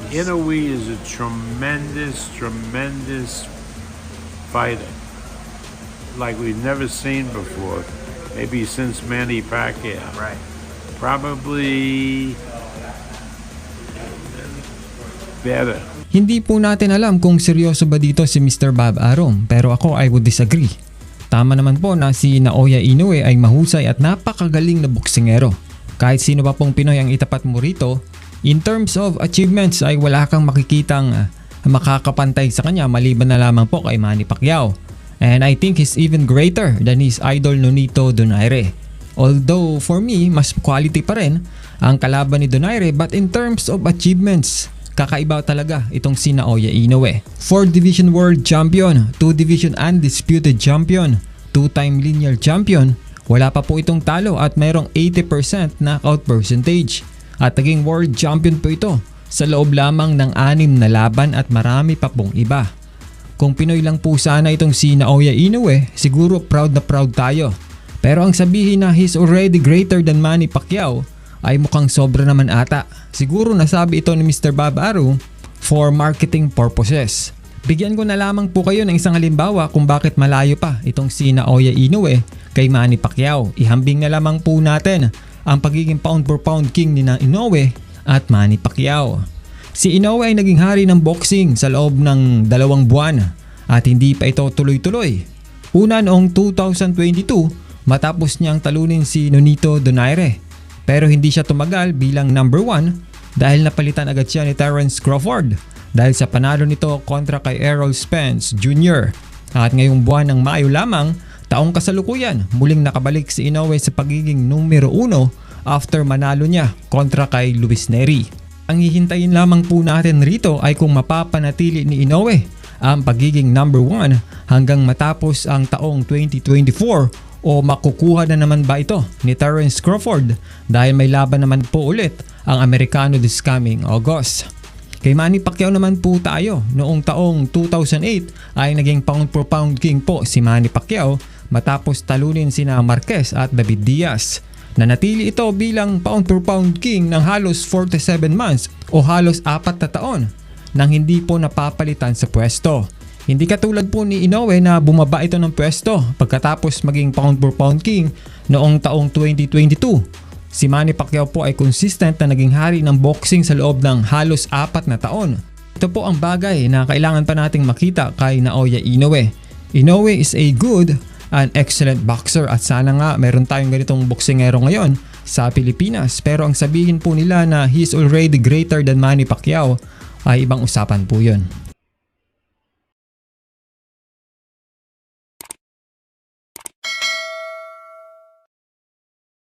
Inoue is a tremendous fighter, like we've never seen before, maybe since Manny Pacquiao. Right. Probably better. Hindi po natin alam kung seryoso ba dito si Mr. Bob Arum, pero ako I would disagree. Tama naman po na si Naoya Inoue ay mahusay at napakagaling na boksingero. Kahit sino pa pong Pinoy ang itapat mo rito, in terms of achievements ay wala kang makikitang makakapantay sa kanya maliban na lamang po kay Manny Pacquiao. And I think he's even greater than his idol Nonito Donaire. Although for me, mas quality pa rin ang kalaban ni Donaire, but in terms of achievements, kakaiba talaga itong si Naoya Inoue. 4 Division World Champion, 2 Division Undisputed Champion, 2-time lineal champion, wala pa po itong talo at mayroong 80% knockout percentage. At naging world champion po ito sa loob lamang ng 6 na laban at marami pa pong iba. Kung Pinoy lang po sana itong si Naoya Inoue, siguro proud na proud tayo. Pero ang sabihin na he's already greater than Manny Pacquiao ay mukhang sobra naman ata. Siguro nasabi ito ni Mr. Bob Arum for marketing purposes. Bigyan ko na lamang po kayo ng isang halimbawa kung bakit malayo pa itong si Naoya Inoue kay Manny Pacquiao. Ihambing na lamang po natin ang pagiging pound for pound king ni na Inoue at Manny Pacquiao. Si Inoue ay naging hari ng boxing sa loob ng 2 buwan at hindi pa ito tuloy-tuloy. Una noong 2022 matapos niyang talunin si Nonito Donaire. Pero hindi siya tumagal bilang number 1 dahil napalitan agad siya ni Terence Crawford dahil sa panalo nito kontra kay Errol Spence Jr. At ngayong buwan ng Mayo lamang, taong kasalukuyan, muling nakabalik si Inoue sa pagiging numero 1 after manalo niya kontra kay Luis Nery. Ang hihintayin lamang po natin rito ay kung mapapanatili ni Inoue ang pagiging number 1 hanggang matapos ang taong 2024 o makukuha na naman ba ito ni Terence Crawford dahil may laban naman po ulit ang Amerikano this coming August. Kay Manny Pacquiao naman po tayo, noong taong 2008 ay naging pound for pound king po si Manny Pacquiao matapos talunin sina Marquez at David Diaz. Nanatili ito bilang pound for pound king ng halos 47 months o halos 4 na taon nang hindi po napapalitan sa pwesto. Hindi katulad po ni Inoue na bumaba ito ng pwesto pagkatapos maging pound for pound king noong taong 2022. Si Manny Pacquiao po ay consistent na naging hari ng boxing sa loob ng halos 4 na taon. Ito po ang bagay na kailangan pa nating makita kay Naoya Inoue. Inoue is a good and excellent boxer at sana nga meron tayong ganitong boksingero ngayon sa Pilipinas. Pero ang sabihin po nila na he is already greater than Manny Pacquiao ay ibang usapan po yun.